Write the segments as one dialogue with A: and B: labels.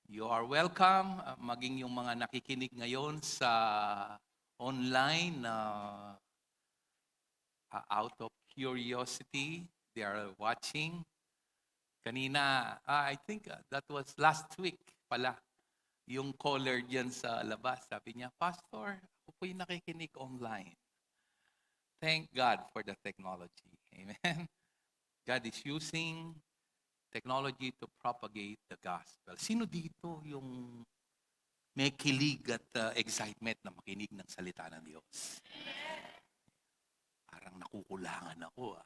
A: You are welcome, maging yung mga nakikinig ngayon sa online na out of curiosity, they are watching. Kanina, I think that was last week pala, yung caller dyan sa labas, sabi niya, Pastor, ako po yung nakikinig online. Thank God for the technology. Amen. God is using technology to propagate the gospel. Sino dito yung may kilig at excitement na makinig ng salita ng Diyos? Parang nakukulangan ako.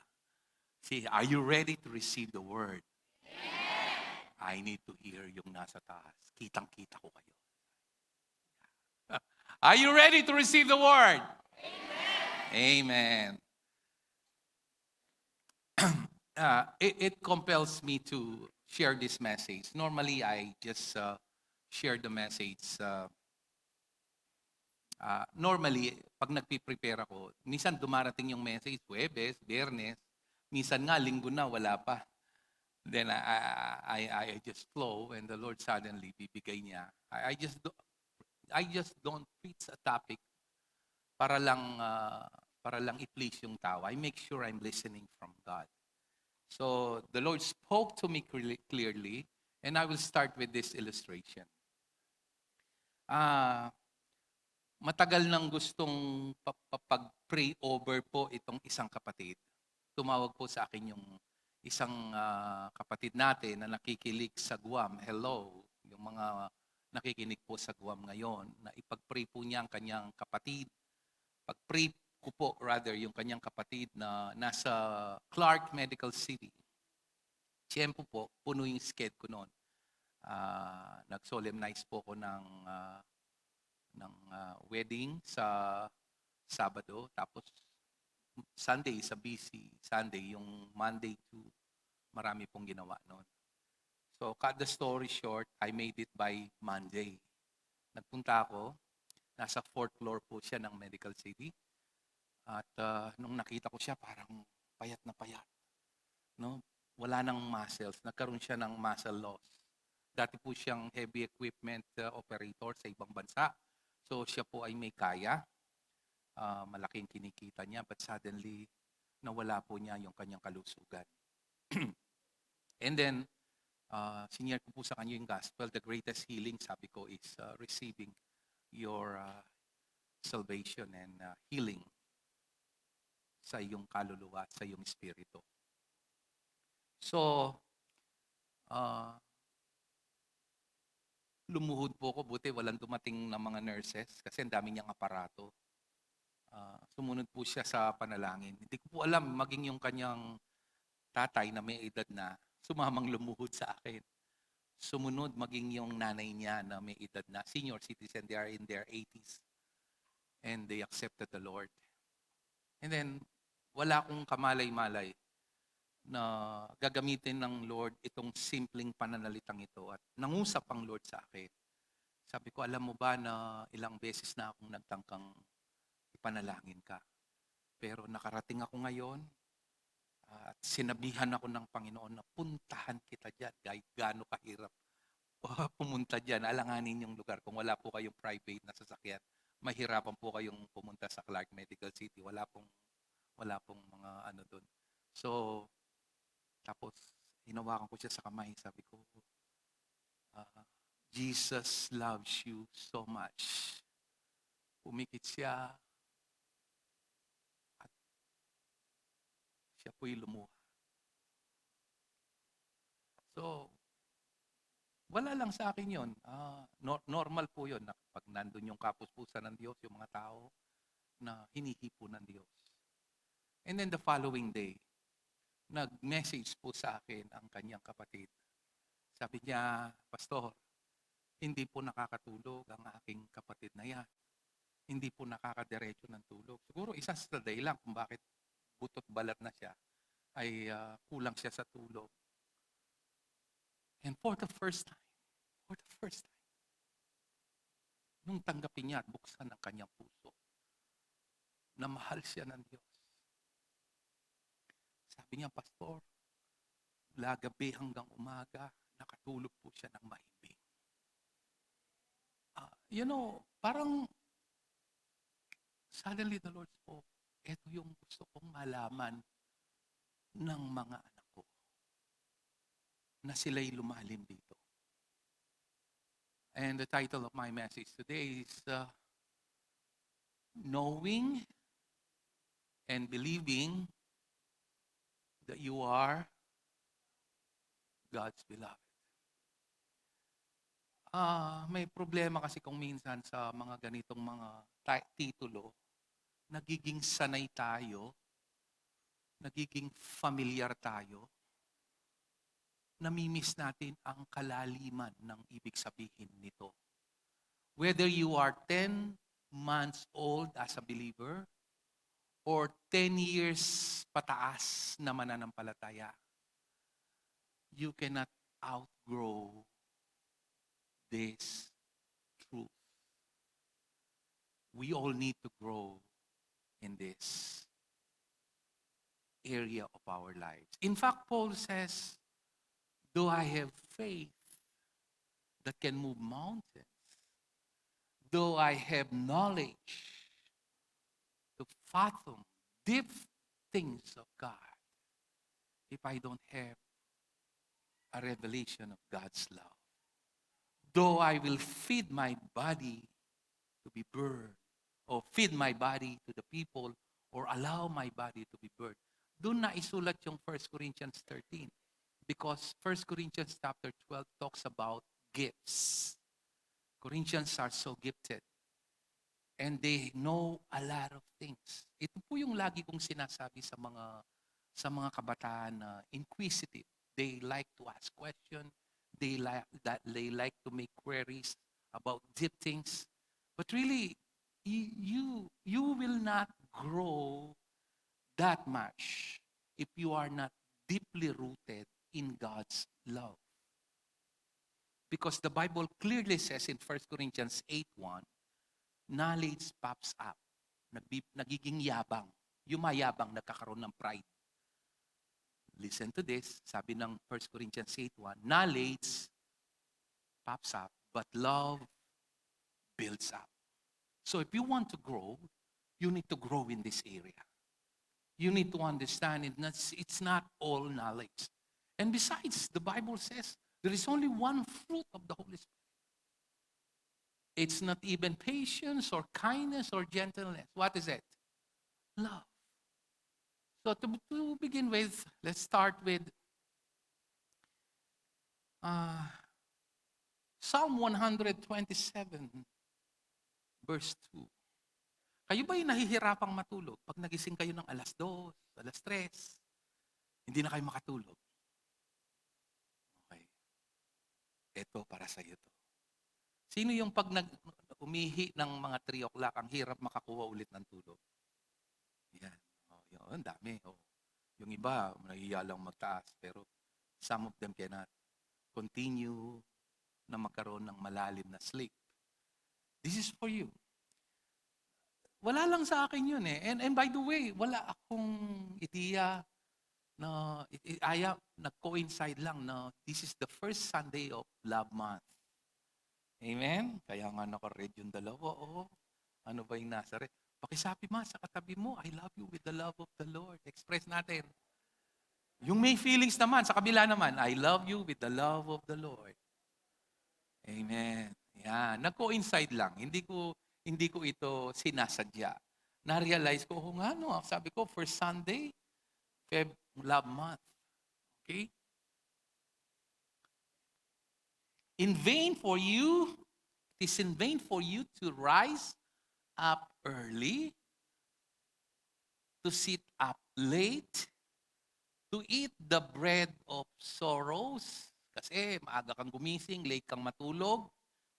A: See, are you ready to receive the word? I need to hear yung nasa taas. Kitang-kita ko kayo. Are you ready to receive the word? Amen. It compels me to share this message. Normally, I just share the message. Normally, pag nagpiprepare ako, minsan dumarating yung message, Huwebes, Biyernes, minsan nga, linggo na, wala pa. Then I just flow and the Lord suddenly bibigay niya. I just don't preach a topic para lang i-please yung tao. I make sure I'm listening from God. So the Lord spoke to me clearly, and I will start with this illustration. Matagal nang gustong pag-pray over po itong isang kapatid. Tumawag po sa akin yung isang kapatid natin na nakikinig sa Guam. Hello, yung mga nakikinig po sa Guam ngayon, na ipag-pray po niya ang kanyang kapatid. Pag-pray ko po, rather, yung kanyang kapatid na nasa Clark Medical City. Siyempre po, puno yung schedule ko noon. Nag-solemnize po ko ng wedding sa Sabado, tapos Sunday sa busy, Sunday yung Monday to marami pong ginawa noon. So cut the story short, I made it by Monday. Nagpunta ako, nasa 4th floor po siya ng Medical City. At nung nakita ko siya, parang payat na payat. No? Wala nang muscles, nagkaroon siya ng muscle loss. Dati po siyang heavy equipment operator sa ibang bansa. So siya po ay may kaya. Malaking kinikita niya, but suddenly nawala po niya yung kanyang kalusugan. And then, sinare ko po sa kanya yung gospel. The greatest healing, sabi ko, is receiving your salvation and healing sa iyong kaluluwa, sa iyong espiritu. So, lumuhod po ko, buti walang dumating na mga nurses kasi ang dami niyang aparato. Sumunod po siya sa panalangin. Hindi ko po alam, maging yung kanyang tatay na may edad na, sumamang lumuhod sa akin. Sumunod, maging yung nanay niya na may edad na, senior citizen, they are in their 80s. And they accepted the Lord. And then, wala akong kamalay-malay na gagamitin ng Lord itong simpleng pananalitang ito. At nangusap ang Lord sa akin. Sabi ko, alam mo ba na ilang beses na akong nagtangkang ipanalangin ka. Pero nakarating ako ngayon at sinabihan ako ng Panginoon na puntahan kita dyan kahit gaano kahirap pumunta dyan. Alanganin yung lugar. Kung wala po kayong private na sasakyan, mahirapan po kayong pumunta sa Clark Medical City. Wala pong mga ano doon. So, tapos hinawakan ko siya sa kamay. Sabi ko, Jesus loves you so much. Pumikit siya at siya po'y lumuha. So, wala lang sa akin yun. Normal po yun na pag nandun yung kapuspusan ng Diyos, yung mga tao na hinihipo ng Diyos. And then the following day, nag-message po sa akin ang kanyang kapatid. Sabi niya, Pastor, hindi po nakakatulog ang aking kapatid na yan. Hindi po nakakadiretso ng tulog. Siguro isa sa dahilan kung bakit butot balat na siya ay kulang siya sa tulog. And for the first time, nung tanggapin niya at buksan ang kanyang puso, na mahal siya ng Diyos. Sabi niya, Pastor, mula gabi hanggang umaga, nakatulog po siya ng mahimbing. parang suddenly the Lord spoke, ito yung gusto kong malaman ng mga anak ko, na sila'y lumalim dito. And the title of my message today is Knowing and Believing that you are God's beloved. May problema kasi kung minsan sa mga ganitong mga titulo, nagiging sanay tayo, nagiging familiar tayo, namimiss natin ang kalaliman ng ibig sabihin nito. Whether you are 10 months old as a believer or 10 years pataas na mananampalataya, you cannot outgrow this truth. We all need to grow in this area of our lives. In fact, Paul says, though I have faith that can move mountains, though I have knowledge to fathom deep things of God, if I don't have a revelation of God's love, though I will feed my body to be burned, or feed my body to the people, or allow my body to be burned. Doon na isulat yung 1 Corinthians 13. Because 1 Corinthians chapter 12 talks about gifts. Corinthians are so gifted. And they know a lot of things. Ito po yung lagi kong sinasabi sa mga kabataan na inquisitive. They like to ask questions. They like to make queries about deep things. But really, you will not grow that much if you are not deeply rooted in God's love. Because the Bible clearly says in 1 Corinthians 8:1, knowledge pops up. Nagiging yabang. Yumayabang, nagkakaroon ng pride. Listen to this. Sabi ng 1 Corinthians 8:1, knowledge pops up, but love builds up. So if you want to grow, you need to grow in this area. You need to understand it's not all knowledge. And besides, the Bible says there is only one fruit of the Holy Spirit. It's not even patience or kindness or gentleness. What is it? Love. So to begin with, let's start with Psalm 127, verse 2. Kayo ba'y nahihirapang matulog pag nagising kayo ng alas 2, alas 3, hindi na kayo makatulog? Okay. Ito para sa iyo to. Sino yung pag umihi ng mga 3 o'clock, ang hirap makakuha ulit ng tulog? Yan. Yun, dami. Yung iba, nahihiya lang magtaas, pero some of them cannot continue na magkaroon ng malalim na sleep. This is for you. Wala lang sa akin yun eh. And by the way, wala akong ideya na nag-coincide lang na this is the first Sunday of Love Month. Amen? Kaya nga naka-red yung dalawa. Ano ba yung nasa red? Pakisabi sa katabi mo, I love you with the love of the Lord. Express natin. Yung may feelings naman, sa kabila naman, I love you with the love of the Lord. Amen. Yan. Nag-coincide lang. Hindi ko ito sinasadya. Na-realize ko, sabi ko, first Sunday, Love Month. Okay? It is in vain for you to rise up early, to sit up late, to eat the bread of sorrows. Kasi maaga kang gumising, late kang matulog.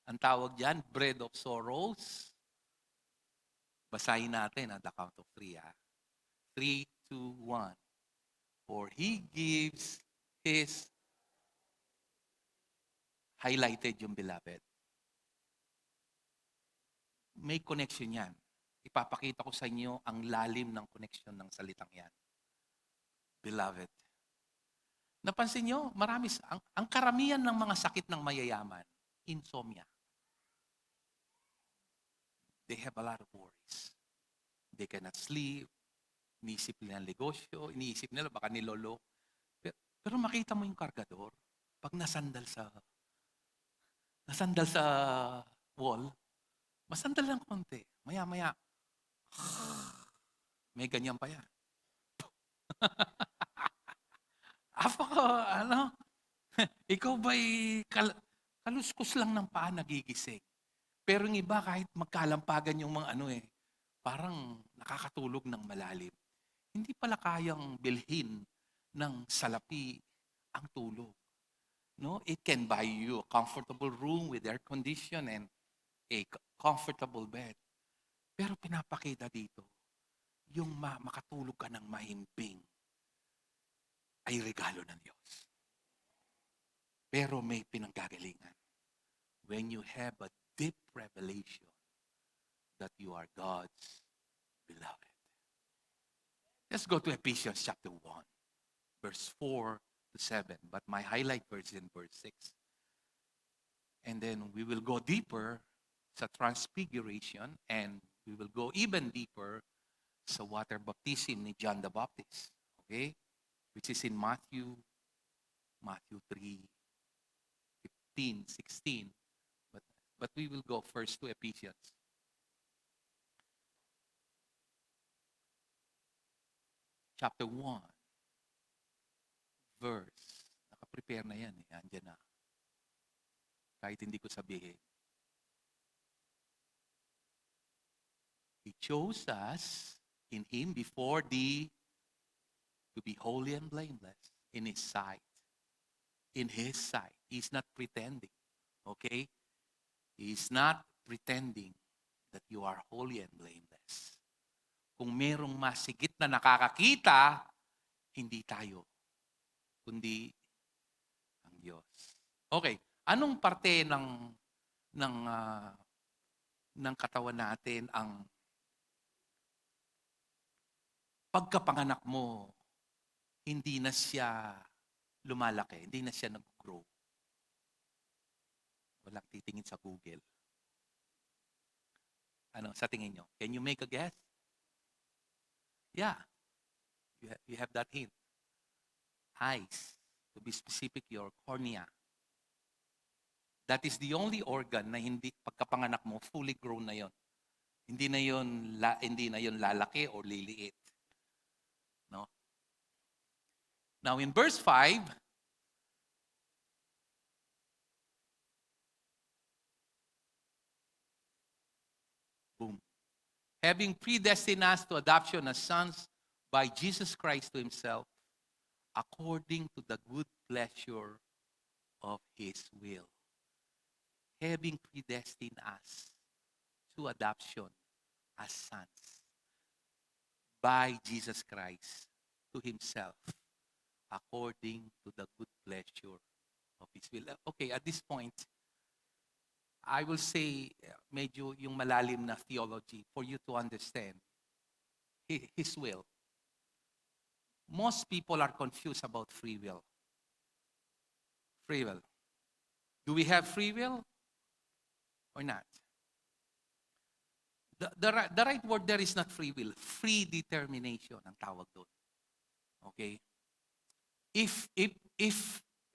A: Ang tawag dyan, bread of sorrows. Basahin natin at the count of 3. 3, 2, 1. For He gives His highlighted yung beloved. May connection yan. Ipapakita ko sa inyo ang lalim ng connection ng salitang yan. Beloved. Napansin nyo, ang karamihan ng mga sakit ng mayayaman, insomnia. they have a lot of worries. They cannot sleep, iniisip nila ang negosyo, iniisip nila baka nilolo. Pero makita mo yung kargador, pag nasandal sa wall, masandal lang konti. Maya-maya, may ganyan pa yan. Ano, ikaw ba'y kaluskos lang ng paa nagigising? Pero yung iba kahit magkalampagan yung mga parang nakakatulog ng malalim. Hindi pala kayang bilhin ng salapi ang tulog. No, it can buy you a comfortable room with air condition and a comfortable bed. Pero pinapakita dito, yung makatulog ka ng mahimbing ay regalo ng Diyos. Pero may pinanggagalingan. When you have a deep revelation that you are God's beloved. Let's go to Ephesians chapter 1, verse 4 to 7. But my highlight verse is in verse 6. And then we will go deeper sa transfiguration and we will go even deeper sa water baptism ni John the Baptist. Okay? Which is in Matthew 3:15, 16. But we will go first to Ephesians. Chapter 1, verse. Nakaprepare na yan. Andyan na. Kahit hindi ko sabihin. He chose us in Him before to be holy and blameless in His sight. In His sight. He's not pretending. Okay? He's not pretending that you are holy and blameless. Kung merong masigit na nakakakita, hindi tayo, kundi ang Diyos. Okay, anong parte ng katawan natin ang pagkapanganak mo, hindi na siya lumalaki, hindi na siya nag-grow? Walang titingin sa Google. Ano, sa tingin nyo? Can you make a guess? Yeah. You have that hint. Eyes. To be specific, your cornea. That is the only organ na hindi pagkapanganak mo fully grown na yon. Hindi na yon lalaki or liliit. No? Now in verse 5, boom. Having predestined us to adoption as sons by Jesus Christ to Himself, according to the good pleasure of His will. Having predestined us to adoption as sons by Jesus Christ to Himself, according to the good pleasure of His will. Okay, at this point, I will say medyo yung malalim na theology for you to understand His will. Most people are confused about free will. Free will. Do we have free will or not? The right word there is not free will. Free determination ang tawag doon. Okay? If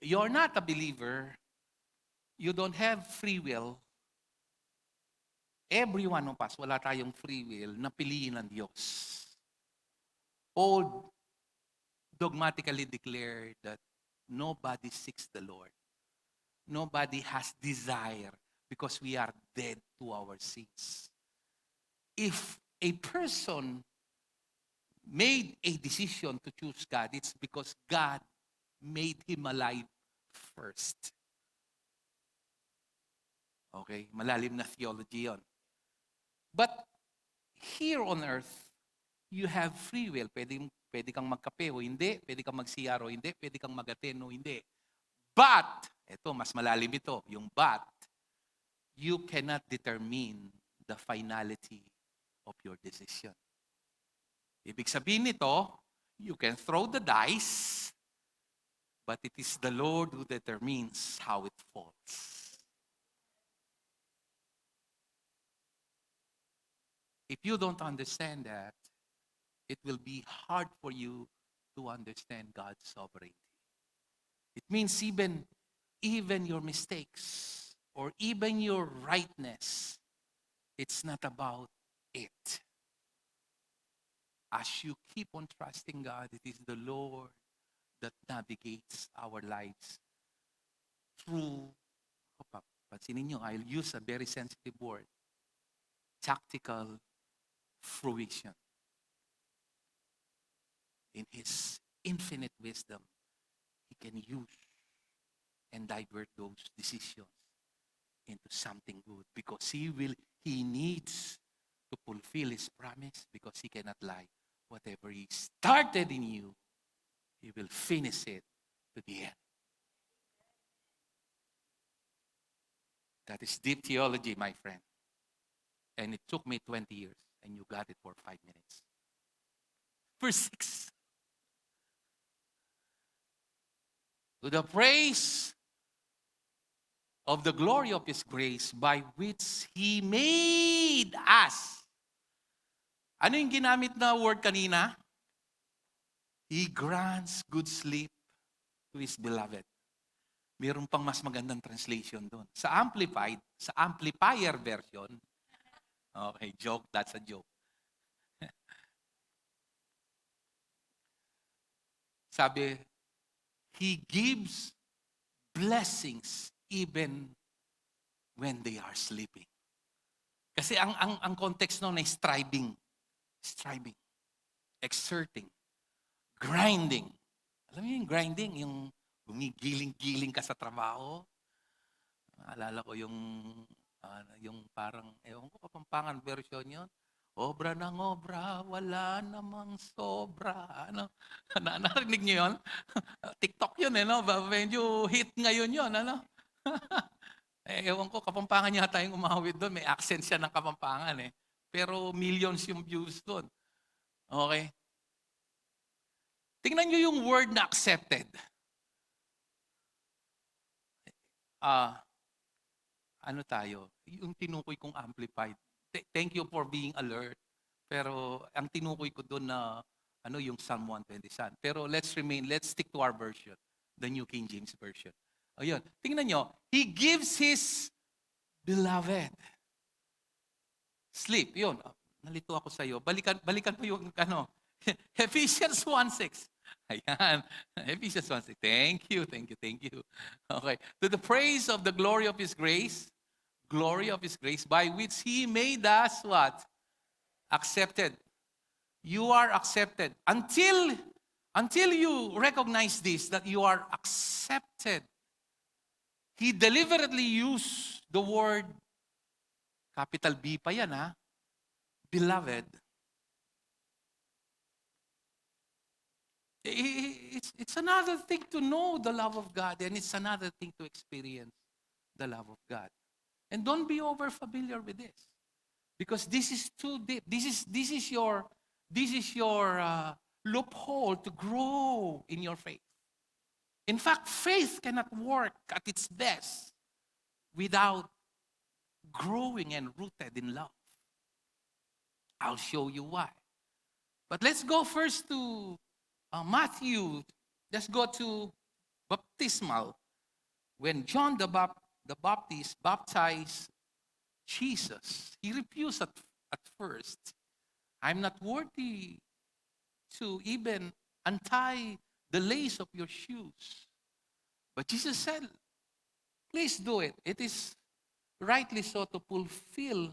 A: you're not a believer, you don't have free will, every one of us, wala tayong free will na piliin ng Diyos. Paul dogmatically declared that nobody seeks the Lord. Nobody has desire because we are dead to our sins. If a person made a decision to choose God, it's because God made him alive first. Okay? Malalim na theology yon. But here on earth, you have free will. Pwede kang magkape o hindi. Pwede kang mag-CR o hindi. Pwede kang mag-attend o hindi. But, mas malalim ito, yung but, you cannot determine the finality of your decision. Ibig sabihin nito, you can throw the dice, but it is the Lord who determines how it falls. If you don't understand that, it will be hard for you to understand God's sovereignty. It means even your mistakes or even your rightness, it's not about it. As you keep on trusting God, it is the Lord that navigates our lives through, pansinin nyo, I'll use a very sensitive word, tactical fruition. In His infinite wisdom, He can use and divert those decisions into something good because He needs to fulfill His promise because He cannot lie. Whatever He started in you, He will finish it to the end. That is deep theology, my friend. And it took me 20 years, and you got it for 5 minutes. Verse 6. To the praise of the glory of His grace by which He made us. Ano yung ginamit na word kanina? He grants good sleep to His beloved. Mayroon pang mas magandang translation doon. Sa Amplifier version, okay, joke, that's a joke. Sabi, He gives blessings even when they are sleeping. Kasi ang context noon ay striving, exerting, grinding. Alam mo yung grinding, yung gumigiling-giling ka sa trabaho. Alala ko yung parang, ewan ko, Kapampangan version yun. Obra ng obra, wala namang sobra. Ano? Narinig niyo yun? TikTok yun no? Medyo hit ngayon yun, ano? Ewan ko, Kapampangan yata yung umawit doon. May accent siya ng Kapampangan Pero millions yung views doon. Okay? Tingnan niyo yung word na accepted. Ano tayo? Yung tinukoy kong amplified. Thank you for being alert. Pero ang tinukoy ko doon na yung Psalm 127. Pero let's stick to our version, the New King James Version. Ayun, tingnan nyo, He gives His beloved sleep. Yun, nalito ako sa iyo. Balikan mo yung Ephesians 1:6. Ayan, Ephesians 1:6. Thank you. Okay, to the praise of the glory of His grace, by which He made us what? Accepted. You are accepted. Until you recognize this, that you are accepted, He deliberately used the word, capital B pa yan beloved. It's another thing to know the love of God, and it's another thing to experience the love of God. And don't be over familiar with this, because this is too deep. This is your loophole to grow in your faith. In fact, faith cannot work at its best without growing and rooted in love. I'll show you why. But let's go first to Matthew. Let's go to baptismal. When John the Baptist baptized Jesus, he refused at first. I'm not worthy to even untie the lace of your shoes. But Jesus said, please do it. It is rightly so to fulfill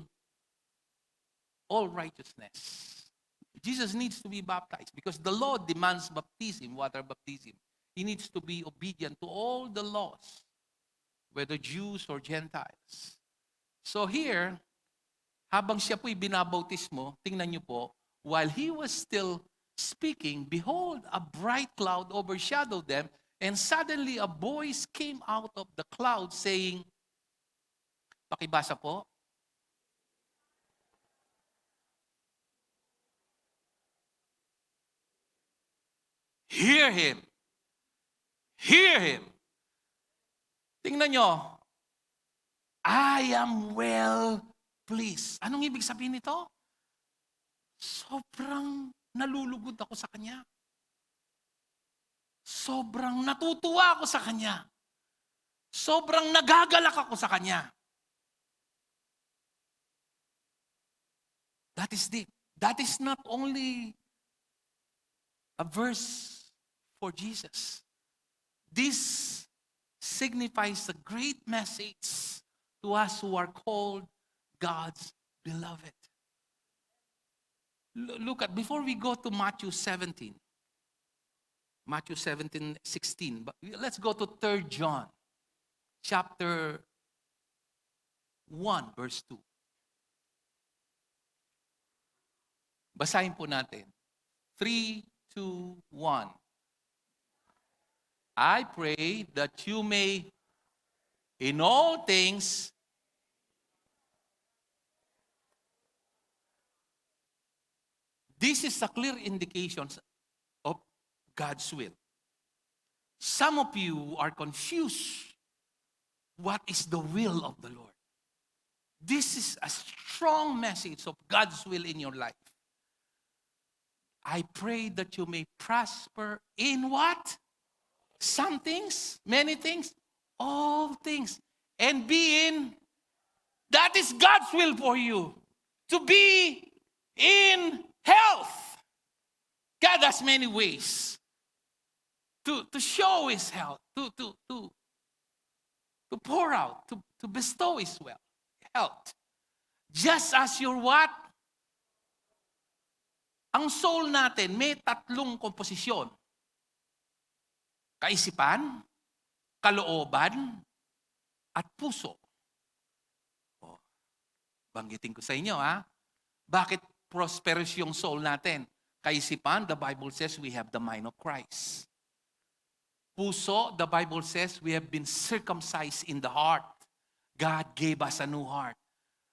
A: all righteousness. Jesus needs to be baptized because the law demands baptism, water baptism. He needs to be obedient to all the laws, whether Jews or Gentiles. So here, habang siya po'y binabautismo, tingnan niyo po, while he was still speaking, behold, a bright cloud overshadowed them, and suddenly a voice came out of the cloud saying, pakibasa po, hear him. Hear him. Tingnan nyo, I am well pleased. Anong ibig sabihin nito? sobrang nalulugod ako sa Kanya. Sobrang natutuwa ako sa Kanya. Sobrang nagagalak ako sa Kanya. That is deep. That is not only a verse for Jesus. This signifies a great message to us who are called God's beloved. Look at, before we go to Matthew 17, 16, but let's go to 3 John, chapter 1, verse 2. Basahin po natin. 3, 2, 1. I pray that you may, in all things, this is a clear indication of God's will. Some of you are confused. What is the will of the Lord? This is a strong message of God's will in your life. I pray that you may prosper in what? Some things, many things, all things. And be in, that is God's will for you. To be in health. God has many ways to show His health, to pour out, to bestow His health. Just as your what? Ang soul natin may tatlong komposisyon. Kaisipan, kalooban, at puso. O, banggitin ko sa inyo, ha? Bakit prosperous yung soul natin? Kaisipan, the Bible says we have the mind of Christ. Puso, the Bible says we have been circumcised in the heart. God gave us a new heart.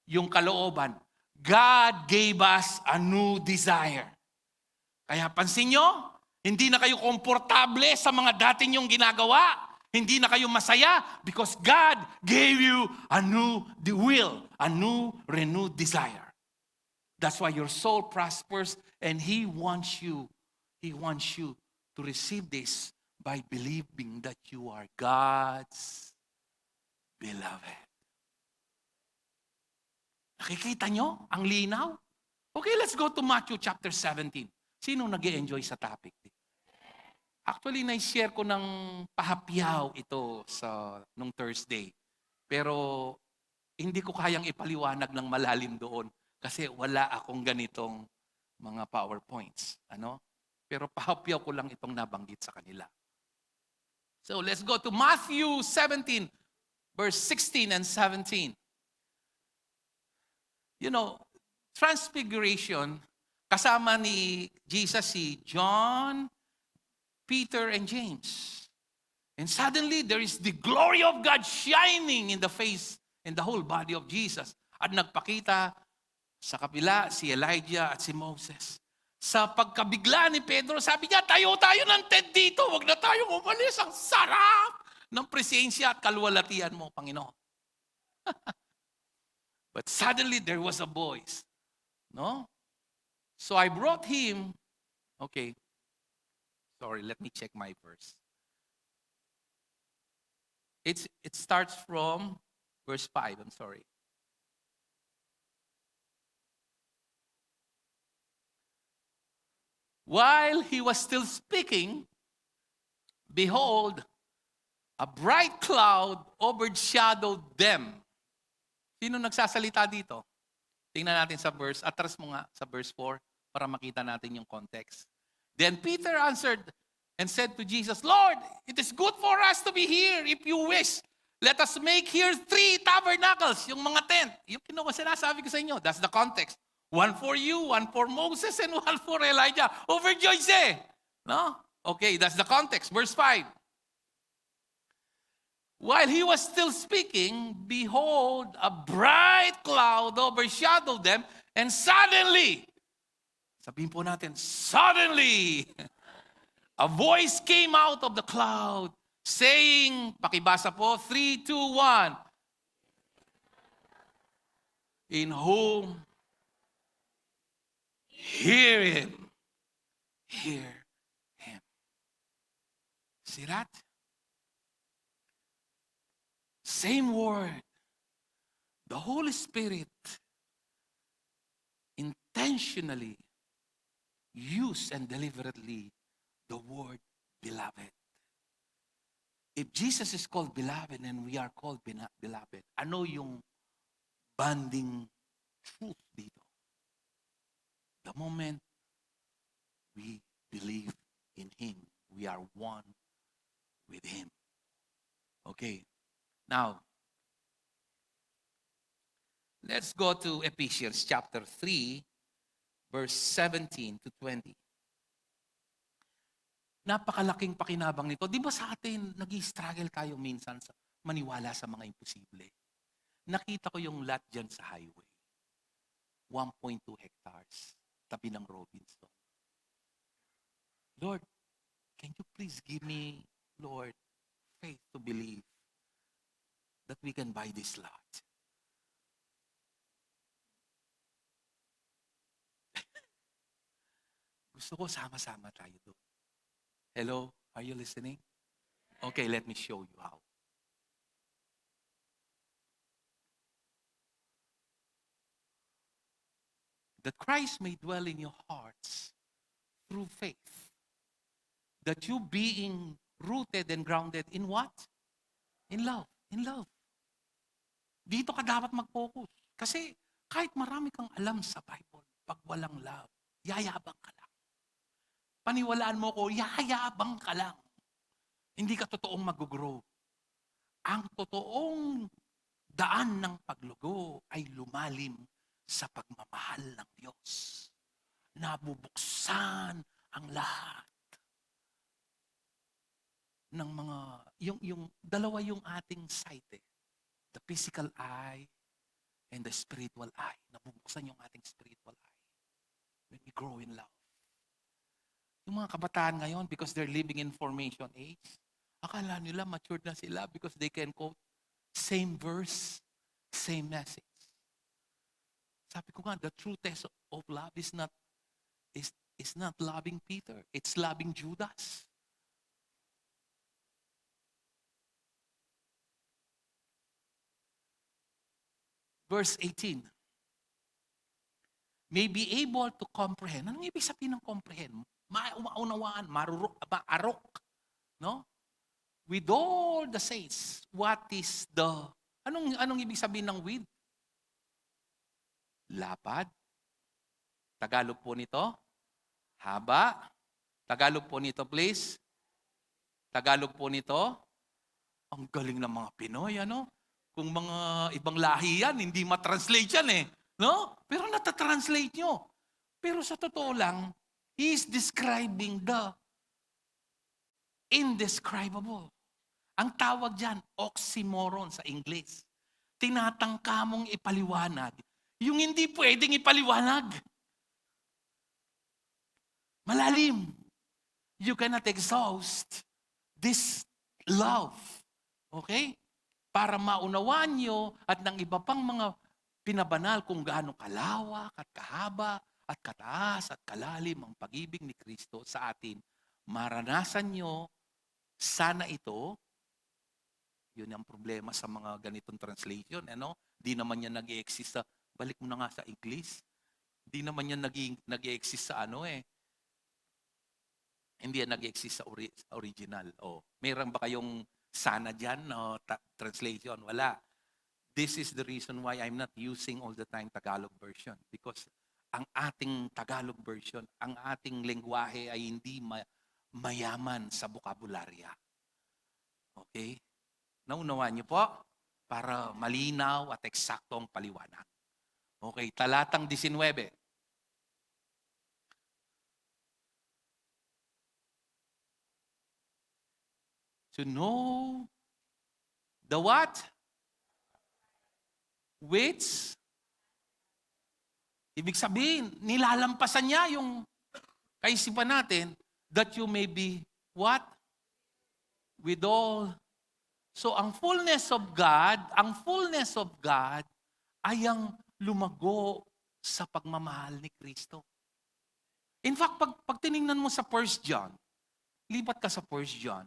A: Yung kalooban, God gave us a new desire. Kaya pansin nyo, hindi na kayo komportable sa mga dati nyong ginagawa. Hindi na kayo masaya because God gave you a new will, a new renewed desire. That's why your soul prospers and He wants you to receive this by believing that you are God's beloved. Nakikita nyo ang linaw? Okay, let's go to Matthew chapter 17. Sino nag-e-enjoy sa topic? Actually, na-share ko ng pahapyaw ito nung Thursday. Pero hindi ko kayang ipaliwanag ng malalim doon kasi wala akong ganitong mga PowerPoints. Pero pahapyaw ko lang itong nabanggit sa kanila. So let's go to Matthew 17, verse 16 and 17. Transfiguration, kasama ni Jesus si John, Peter, and James. And suddenly, there is the glory of God shining in the face and the whole body of Jesus. At nagpakita sa kabila si Elijah at si Moses. Sa pagkabigla ni Pedro, sabi niya, tayo ng tent dito. Huwag na tayong umalis. Ang sarap ng presensya at kaluwalhatian mo, Panginoon. But suddenly, there was a voice. No? So I brought him. Okay. Sorry, let me check my verse. It starts from verse 5. I'm sorry. While he was still speaking, behold, a bright cloud overshadowed them. Sino nagsasalita dito? Tingnan natin sa verse. Atras mo nga sa verse 4 para makita natin yung context. Then Peter answered and said to Jesus, Lord, it is good for us to be here. If you wish, let us make here 3 tabernacles, yung mga tent. Yung sinasabi ko sa inyo, that's the context. One for you, one for Moses, and one for Elijah. Overjoyed siya. No? Okay, that's the context. Verse 5. While he was still speaking, behold, a bright cloud overshadowed them, and suddenly, sabihin po natin, suddenly, a voice came out of the cloud, saying, pakibasa po, 3, 2, 1, in whom Hear him. Hear him. See that? Same word. The Holy Spirit intentionally used and deliberately the word beloved. If Jesus is called beloved and we are called beloved, ano yung bonding truth dito? The moment we believe in Him, we are one with Him. Okay. Now, let's go to Ephesians chapter 3, verse 17 to 20. Napakalaking pakinabang nito. Di ba sa atin, nag-i-struggle tayo minsan sa maniwala sa mga imposible? Nakita ko yung lot dyan sa highway. 1.2 hectares. Tabi ng Robinson. Lord, can you please give me, Lord, faith to believe that we can buy this lot? Gusto ko sama-sama tayo doon. Hello, are you listening? Okay, let me show you how. That Christ may dwell in your hearts through faith. That you being rooted and grounded in what? In love. In love. Dito ka dapat mag-focus. Kasi kahit marami kang alam sa Bible, pag walang love, yayabang ka lang. Paniwalaan mo ko, yayabang ka lang. Hindi ka totoong mag-grow. Ang totoong daan ng paglugo ay lumalim sa pagmamahal ng Diyos. Nabubuksan ang lahat ng mga, yung dalawa yung ating sight eh. The physical eye and the spiritual eye. Nabubuksan yung ating spiritual eye when we grow in love. Yung mga kabataan ngayon, because they're living in formation age, akala nila matured na sila because they can quote same verse, same message. Sabi ko nga, the true test of love is not loving Peter. It's loving Judas. Verse 18. May be able to comprehend. Anong ibig sabihin ng comprehend? Maunawaan, maarok. No? With all the saints, what is the... Anong ibig sabihin ng with? Lapad. Tagalog po nito. Haba. Tagalog po nito, please. Tagalog po nito. Ang galing ng mga Pinoy, ano? Kung mga ibang lahi yan, hindi matranslate yan eh. No? Pero natatranslate nyo. Pero sa totoo lang, he is describing the indescribable. Ang tawag dyan, oxymoron sa English. Tinatangka mong ipaliwanag yung hindi pwedeng ipaliwanag. Malalim. You cannot exhaust this love. Okay? Para maunawaan nyo at ng iba pang mga pinabanal kung gaano kalawak at kahaba at kataas at kalalim ang pag-ibig ni Kristo sa atin. Maranasan nyo sana ito. Yun ang problema sa mga ganitong translation. Ano? Di naman yan nag-i-exist sa, balik mo na nga sa English. Di naman yan nag-i-exist sa ano eh. Hindi yan nag-i-exist sa original. Oh, mayroon ba kayong sana dyan no, translation? Wala. This is the reason why I'm not using all the time Tagalog version. Because ang ating Tagalog version, ang ating lengguwahe ay hindi mayaman sa bokabularya. Okay? Naunawaan niyo po? Para malinaw at eksakto ang paliwanag. Okay, talatang 19. To know the what? Which? Ibig sabihin, nilalampasan niya yung kaisipan natin that you may be what? With all. So ang fullness of God ay ang lumago sa pagmamahal ni Kristo. In fact, pag tiningnan mo sa 1 John, lipat ka sa 1 John.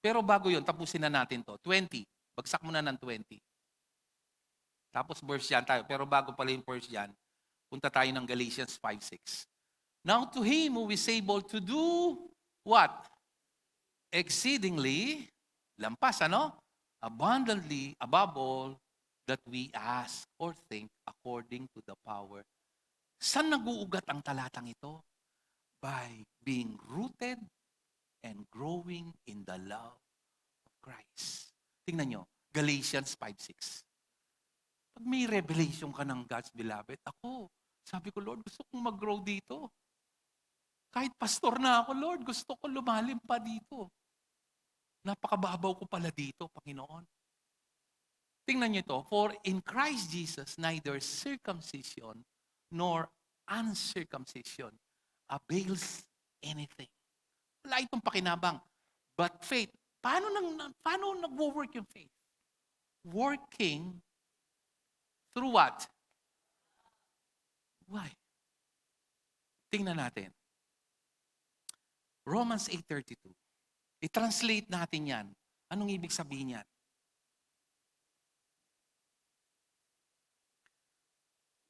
A: Pero bago yun, tapusin na natin to. 20. Bagsak mo na ng 20. Tapos verse John tayo. Pero bago pala yung 1 John, punta tayo ng Galatians 5:6. Now to him who is able to do what? Exceedingly, lampas ano? Abundantly, above all, that we ask or think according to the power. Saan nag-uugat ang talatang ito? By being rooted and growing in the love of Christ. Tingnan nyo, Galatians 5:6. Pag may revelation ka ng God's beloved, ako, sabi ko, Lord, gusto kong mag-grow dito. Kahit pastor na ako, Lord, gusto ko lumalim pa dito. Napakababaw ko pala dito, Panginoon. Tingnan niyo ito, for in Christ Jesus, neither circumcision nor uncircumcision avails anything. Wala itong pakinabang. But faith, paano nag-work yung faith? Working through what? Why? Tingnan natin. Romans 8:32. I-translate natin yan. Anong ibig sabihin yan?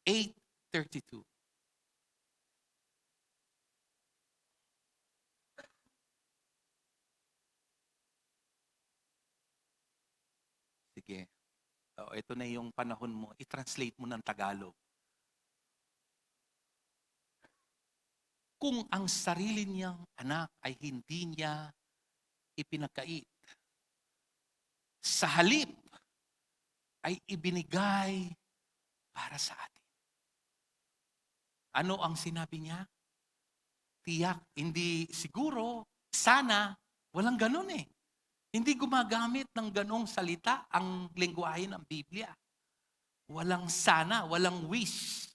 A: 8:32. Sige. Ito na yung panahon mo. I-translate mo ng Tagalog. Kung ang sarili niyang anak ay hindi niya ipinagkait, sa halip ay ibinigay para sa atin. Ano ang sinabi niya? Tiyak, hindi siguro, sana, walang ganun eh. Hindi gumagamit ng ganong salita ang lengguwahe ng Biblia. Walang sana, walang wish.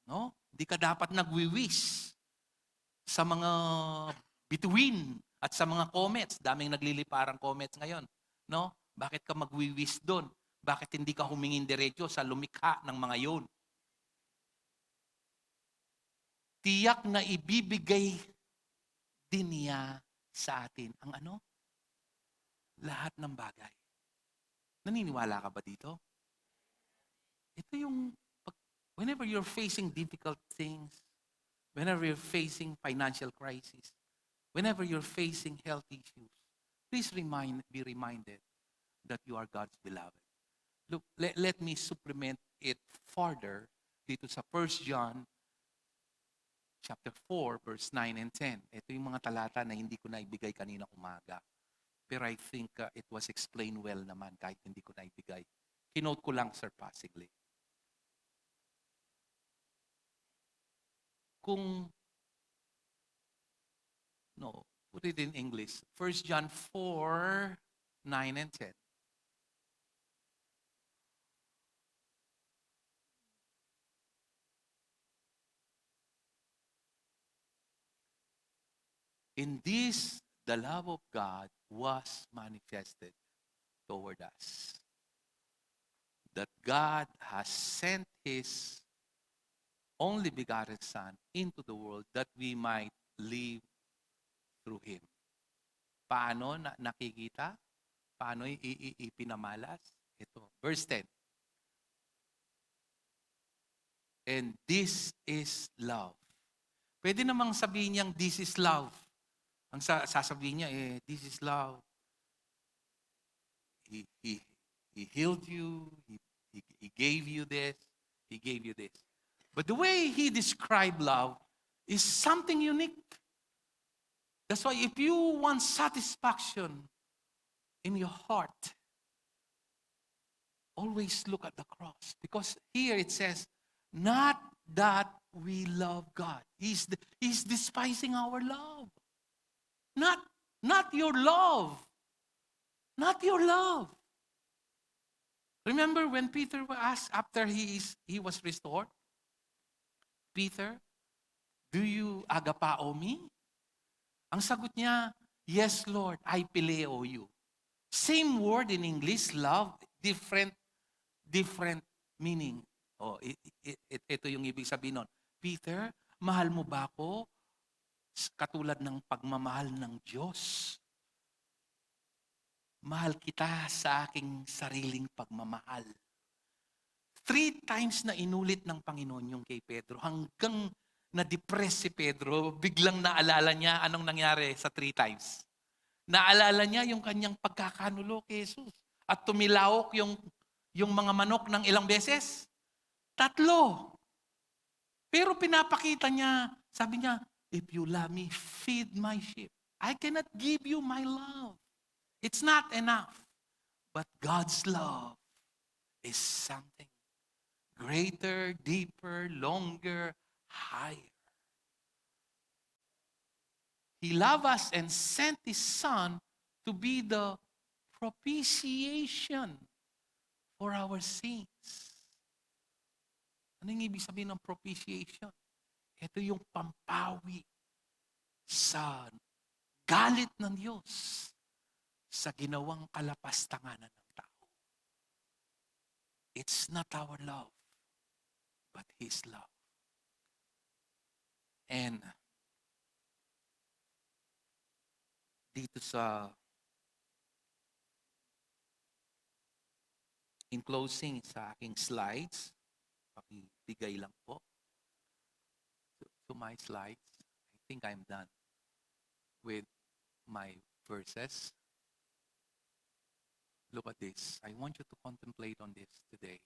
A: No? Hindi ka dapat nagwi-wish sa mga bituin at sa mga comets. Daming nagliliparang comets ngayon. No? Bakit ka magwi-wish doon? Bakit hindi ka humingin diretso sa lumikha ng mga yon? Tiyak na ibibigay din niya sa atin ang ano? Lahat ng bagay. Naniniwala ka ba dito? Ito yung, whenever you're facing difficult things, whenever you're facing financial crisis, whenever you're facing health issues, please be reminded that you are God's beloved. Look, let me supplement it further dito sa 1 John chapter 4, verse 9 and 10. Ito yung mga talata na hindi ko naibigay kanina umaga. Pero I think it was explained well naman kahit hindi ko naibigay. Kinote ko lang surpassingly. Put it in English. 1 John 4, 9 and 10. In this, the love of God was manifested toward us. That God has sent His only begotten Son into the world that we might live through Him. Paano nakikita? Paano ipinamalas? Ito, verse 10. And this is love. Pwede namang sabihin niyang this is love. Ang sasabihin niya, this is love. He healed you. He gave you this. He gave you this. But the way he described love is something unique. That's why if you want satisfaction in your heart, always look at the cross. Because here it says, not that we love God. He's despising our love. Not your love. Not your love. Remember when Peter was asked after he was restored? Peter, do you agapao me? Ang sagot niya, yes Lord, I phileo you. Same word in English, love, different meaning. Ito yung ibig sabihin nun. Peter, Mahal mo ba ako katulad ng pagmamahal ng Diyos? Mahal kita sa aking sariling pagmamahal. 3 times na inulit ng Panginoon yung kay Pedro hanggang na-depress si Pedro, biglang naalala niya anong nangyari sa 3 times. Naalala niya yung kanyang pagkakanulo kay Jesus. At tumilawok yung mga manok ng ilang beses? 3. Pero pinapakita niya, sabi niya, if you love me, feed my sheep. I cannot give you my love. It's not enough. But God's love is something greater, deeper, longer, higher. He loved us and sent His Son to be the propitiation for our sins. Ano yung ibig sabihin ng propitiation? Ito yung pampawi sa galit ng Diyos sa ginawang kalapastanganan ng tao. It's not our love, but His love. And dito in closing sa aking slides, pakibigay lang po to my slides. I think I'm done with my verses. Look at this. I want you to contemplate on this today.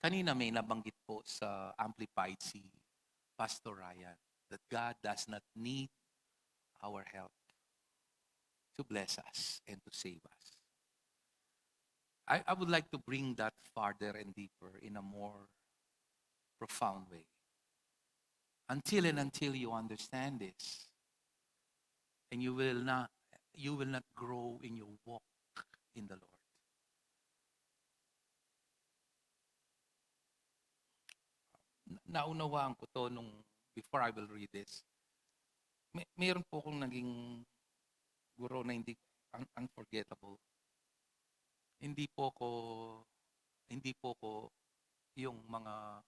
A: Kanina may nabanggit po sa Amplified si Pastor Ryan that God does not need our help to bless us and to save us. I would like to bring that farther and deeper in a more profound way. Until you understand this, and you will not grow in your walk in the Lord. Naunawaan ko to before I will read this. Mayroon po akong naging guro na hindi unforgettable. Hindi po ko yung mga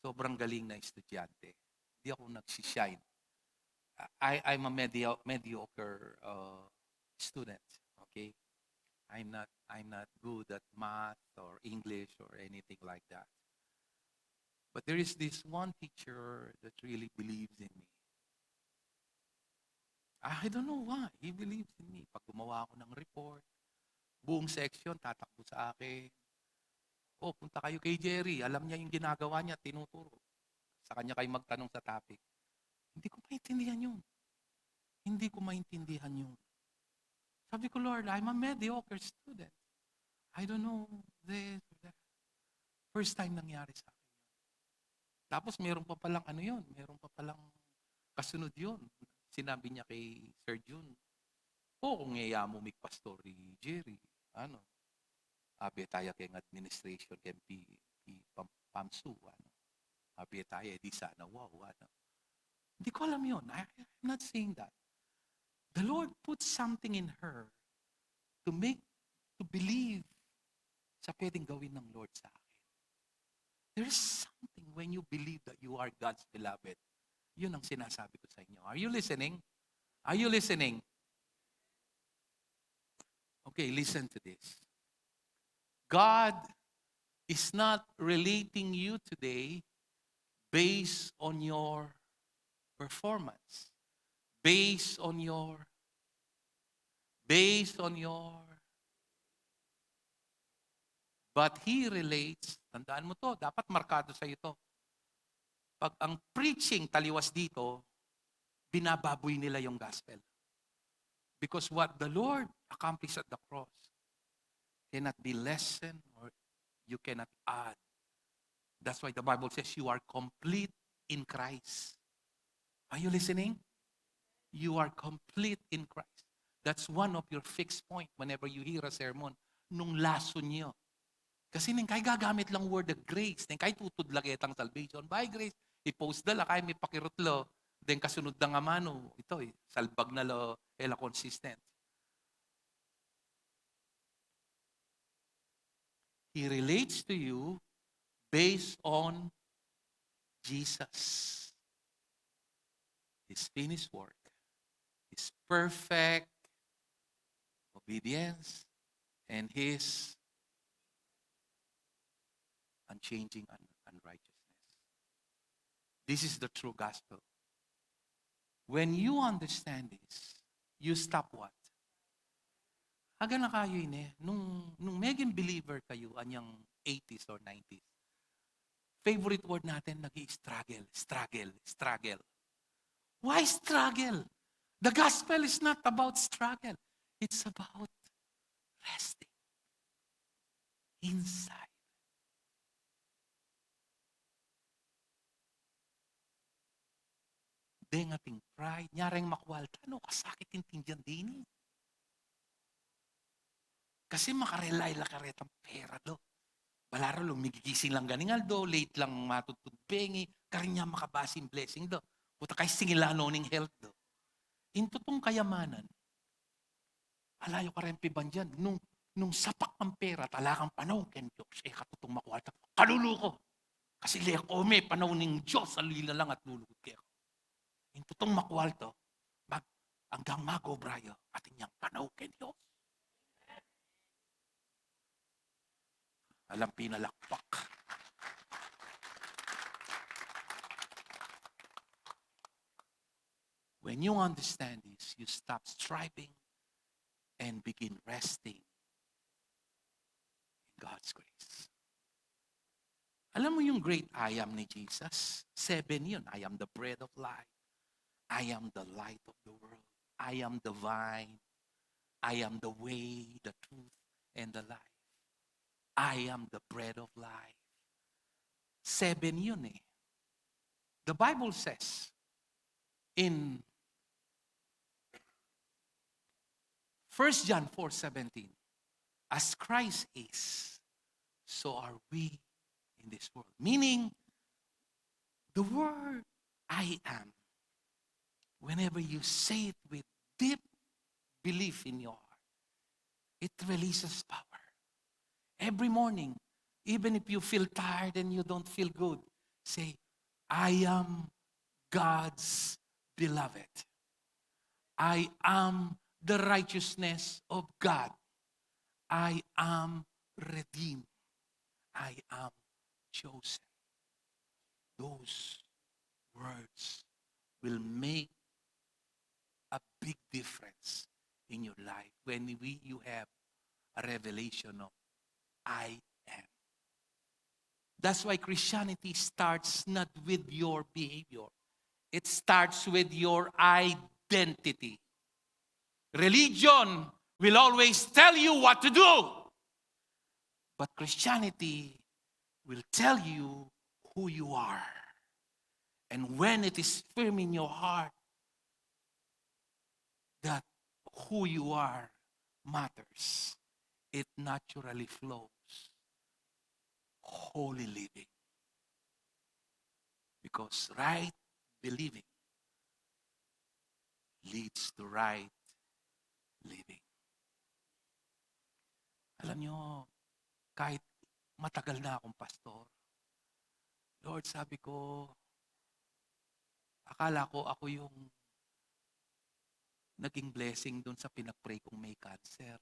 A: sobrang galing na estudyante. Hindi ako nagsishine. I'm a mediocre student. Okay, I'm not good at math or English or anything like that. But there is this one teacher that really believes in me. I don't know why. He believes in me. Pag gumawa ako ng report, buong section tatakbo sa akin. Oh, punta kayo kay Jerry. Alam niya yung ginagawa niya, tinuturo. Sa kanya kayo magtanong sa topic. Hindi ko maintindihan yun. Hindi ko maintindihan yun. Sabi ko, Lord, I'm a mediocre student. I don't know this or that. First time nangyari sa akin. Tapos meron pa palang meron pa palang kasunod yun. Sinabi niya kay Sir Jun, kung iya mo may pastori Jerry, abi tayo kay administration kay pamsu, abi tayo, di sana, wow, Hindi ko alam yun. I'm not saying that. The Lord put something in her to believe sa pwedeng gawin ng Lord sa akin. There is something when you believe that you are God's beloved. Yun ang sinasabi ko sa inyo. Are you listening? Are you listening? Okay, listen to this. God is not relating you today based on your performance, based on your, but He relates, tandaan mo to, dapat markado sa ito. Pag ang preaching taliwas dito, binababoy nila yung gospel. Because what the Lord accomplished at the cross cannot be lessened or you cannot add. That's why the Bible says you are complete in Christ. Are you listening? You are complete in Christ. That's one of your fixed point whenever you hear a sermon. Nung lason nyo. Kasi nang kay gagamit lang word of grace. Nang kay tutudlaget ang salvation. By grace, i-post dala kay may pakirutlo. Then kasunod na nga mano. Ito salbag na lo, ela consistent. He relates to you based on Jesus, His finished work, His perfect obedience, and His unchanging unrighteousness. This is the true gospel. When you understand this, you stop what? Haga na kayo ini, nung maging believer kayo, anyang 80s or 90s, favorite word natin, struggle, struggle, struggle. Why struggle? The gospel is not about struggle. It's about resting inside. Deng ating pride, nyareng makwalta, no, kasakit intindihan din. Kasi makarelay la karetang pera do. Balaro lumigigising lang ganingal do, late lang matutudpengi, karinya makabasin blessing do. Puta kay singilano ning health do. Intutong kayamanan, alayo ka rin pibanjan, nung sapak ng pera, talakang panaw, ken Diyos, katutong makwalta, kaluluko. Kasi liya ko may panaw ning Diyos, alila lang at lulugod kayo. Intutong makwalto, hanggang magobrayo, atin niyang panaw ken Diyos. Alam pinalakpak. When you understand this, you stop striving and begin resting in God's grace. Alam mo yung great I am ni Jesus? 7 yun. I am the bread of life. I am the light of the world. I am the vine. I am the way, the truth, and the life. I am the bread of life. 7 yun eh. The Bible says in 1 John 4:17, as Christ is, so are we in this world. Meaning, the word I am, whenever you say it with deep belief in your heart, it releases power. Every morning, even if you feel tired and you don't feel good, say, I am God's beloved. I am the righteousness of God. I am redeemed. I am chosen. Those words will make a big difference in your life when you have a revelation of I am. That's why Christianity starts not with your behavior. It starts with your identity. Religion will always tell you what to do. But Christianity will tell you who you are. And when it is firm in your heart that who you are matters, it naturally flows. Holy living. Because right believing leads to right living. Alam nyo, kahit matagal na akong pastor, Lord, sabi ko, akala ko ako yung naging blessing doon sa pinag-pray kong may cancer.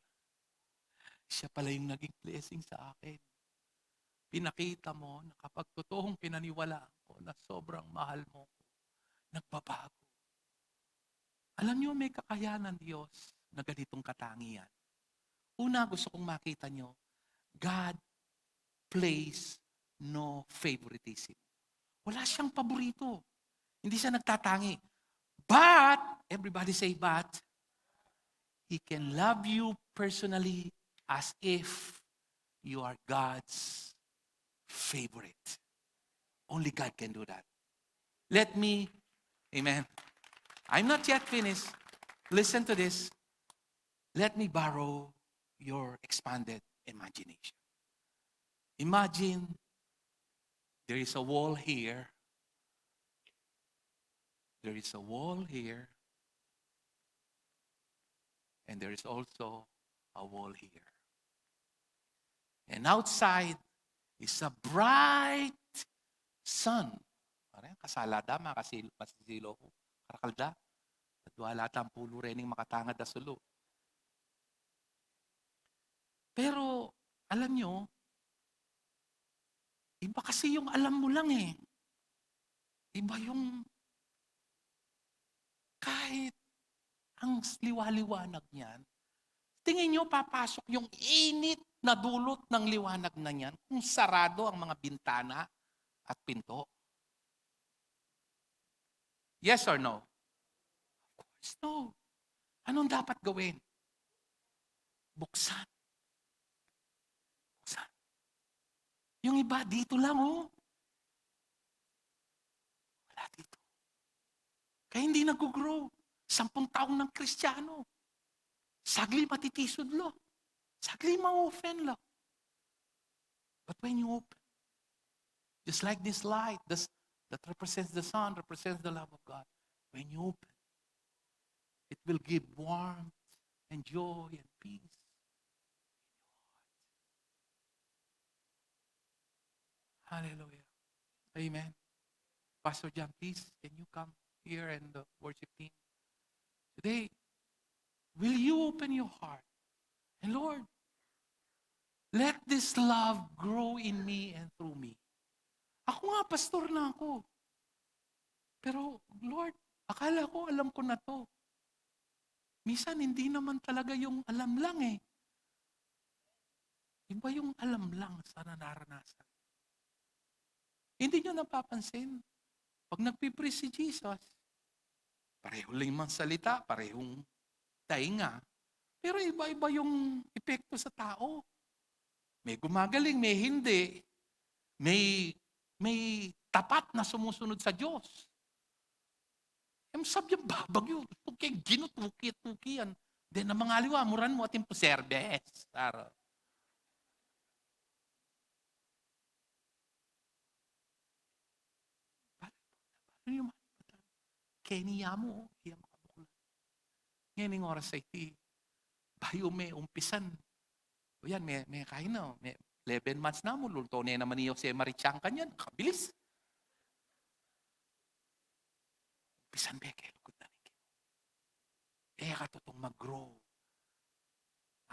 A: Siya pala yung naging blessing sa akin. Pinakita mo na kapag totoong pinaniwalaan ko na sobrang mahal mo, nagbabago. Alam niyo, may kakayanan Diyos na ganitong katangian. Una, gusto kong makita niyo, God plays no favoritism. Wala siyang paborito. Hindi siya nagtatangi. But, everybody say but, He can love you personally as if you are God's favorite. Only God can do that. Let me, amen. I'm not yet finished. Listen to this. Let me borrow your expanded imagination. Imagine there is a wall here. There is a wall here. And there is also a wall here. And outside is a bright sun. Parang kasalada, masisilo ko. Karakalda. At wala tang pulo rening makatangad na sulo. Pero, alam nyo, iba kasi yung alam mo lang eh. Iba yung kahit ang liwaliwanag niyan, tingin nyo papasok yung init na dulot ng liwanag na niyan kung sarado ang mga bintana at pinto? Yes or no? Of course no. Anong dapat gawin? Buksan. Buksan. Yung iba dito lang oh. Wala dito. Kaya hindi nag-grow. 10 taong ng Kristiyano. Sagli matitisod lo. Sagli ma-open lo. But when you open, just like this light that represents the sun, represents the love of God, when you open, it will give warmth and joy and peace. Hallelujah. Amen. Pastor John, please, can you come here and the worship team? Today, will you open your heart? And Lord, let this love grow in me and through me. Ako nga, pastor na ako. Pero, Lord, akala ko alam ko na to. Minsan, hindi naman talaga yung alam lang eh. Iba yung alam lang sa naranasan. Hindi nyo napapansin. Pag nagpipray si Jesus, pareho lang mang salita, parehong tainga. Pero iba-iba yung epekto sa tao. May gumagaling, may hindi. May tapat na sumusunod sa Diyos. Yung sabi yung babagyo, tukay ginutuki-tukian. Then ang mga aliwa, muran mo ating puserbes. Taro. Paano yung Kenya mo, iyang kabuklan. Ngayon yung oras ay iti, bayo may umpisan. O yan, may kain na. May 11 months na mo, lunto na naman niyo si Marichang kanyan. Kabilis. Umpisan beke, lugod na rin. Katotong mag-grow.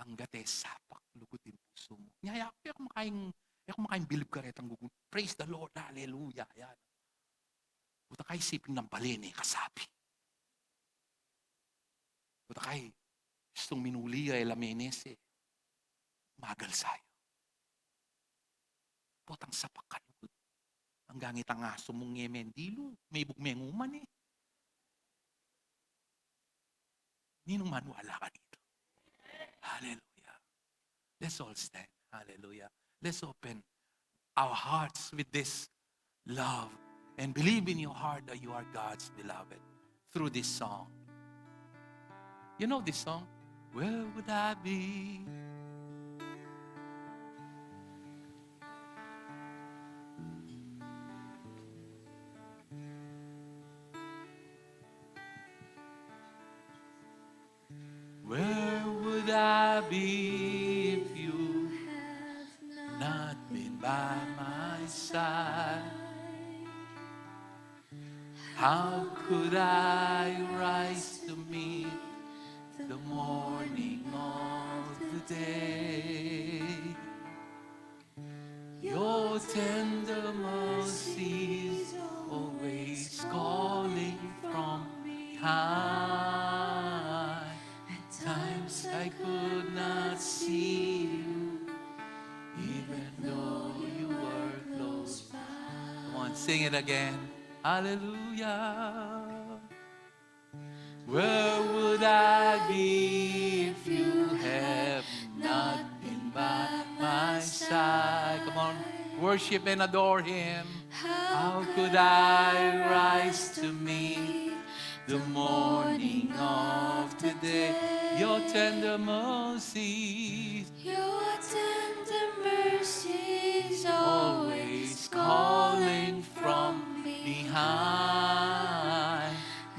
A: Ang gate, sapak, lugod din puso mo. Nyaya, ako makaing bilib ka rin. Praise the Lord, hallelujah. Yan. Buta kayo isipin ng balin kasabi. Buta kayo, gustong minuli ay lamenes magal sayo. Butang sapak ka lugod. Ang gangit ang aso mong ngemendilo, may bugmenguman Ninong man wala ka dito. Hallelujah. Let's all stand. Hallelujah. Let's open our hearts with this love and believe in your heart that you are God's beloved through this song. You know this song? Where would I be? Where would I be if you had not been by my side? How could I rise to meet the morning of the day? Your tender mercies always calling from behind. Times I could not see you, even though you were close by. Come on, sing it again. Hallelujah. Where would I be if you have not been by my side? Come on, worship and adore Him. How could I rise to meet the morning of today? Your tender mercies, always calling from behind.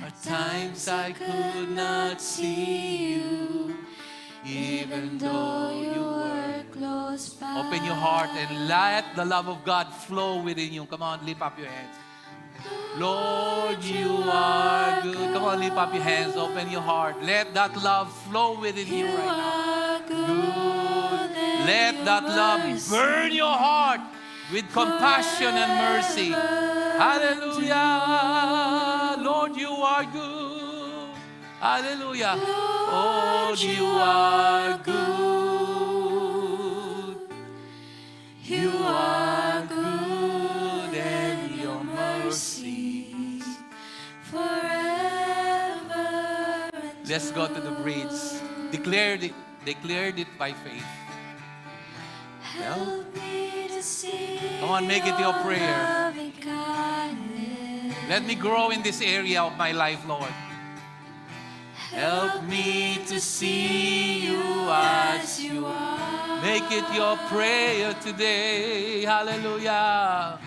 A: At times I could not see you, even though you were close Open your heart and let the love of God flow within you. Come on, lift up your hands. Lord, you are good. Come on, lift up your hands. Open your heart. Let that love flow within you right now. Good. Let that love burn your heart with compassion and mercy. Hallelujah. Lord, you are good. Hallelujah. Lord, you are good. You are good, and your mercies forever. Let's go to the bridge. Declared it by faith. Help me to see. Come on, make it your prayer. Let me grow in this area of my life, Lord. Help me to see you as you are. Make it your prayer today. Hallelujah.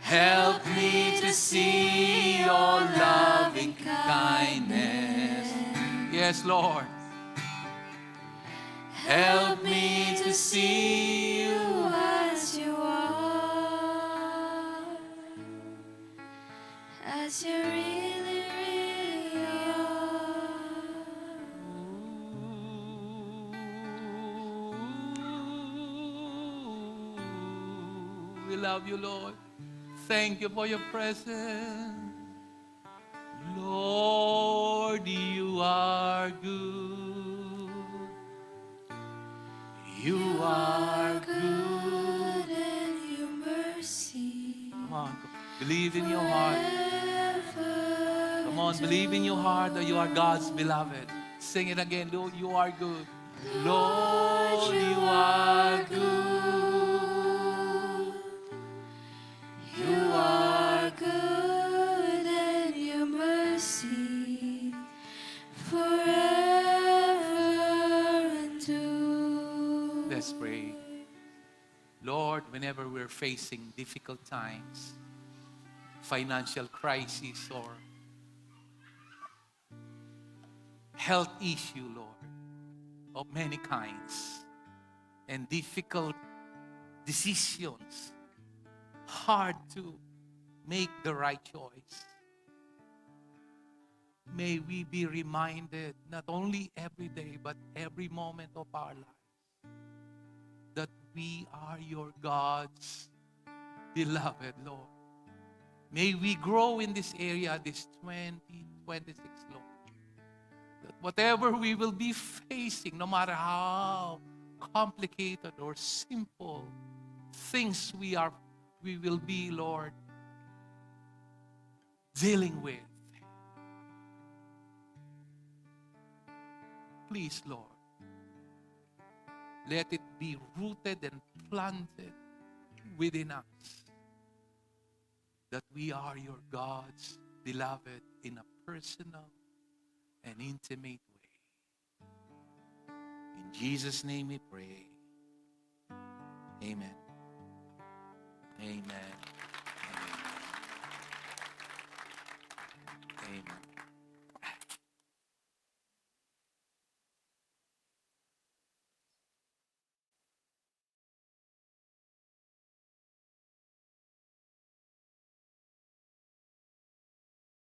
A: Help me to see your loving kindness. Yes, Lord. Help me to see you as you are. As you really, really are. We love you, Lord. Thank you for your presence. Lord, you are good. You are good, and your mercy. Come on, believe in your heart. Come on, believe in your heart that you are God's beloved. Sing it again. Lord, you are good. Lord, you are good. You are good, and your mercy forever endures. Let's pray. Lord, whenever we're facing difficult times, financial crisis or health issue, Lord, of many kinds, and difficult decisions, hard to make the right choice. May we be reminded, not only every day, but every moment of our life, that we are your God's beloved, Lord. May we grow in this area this 2026, Lord. That whatever we will be facing, no matter how complicated or simple things we will be, Lord, dealing with. Please, Lord, let it be rooted and planted within us that we are your God's beloved in a personal and intimate way. In Jesus' name we pray. Amen. Amen.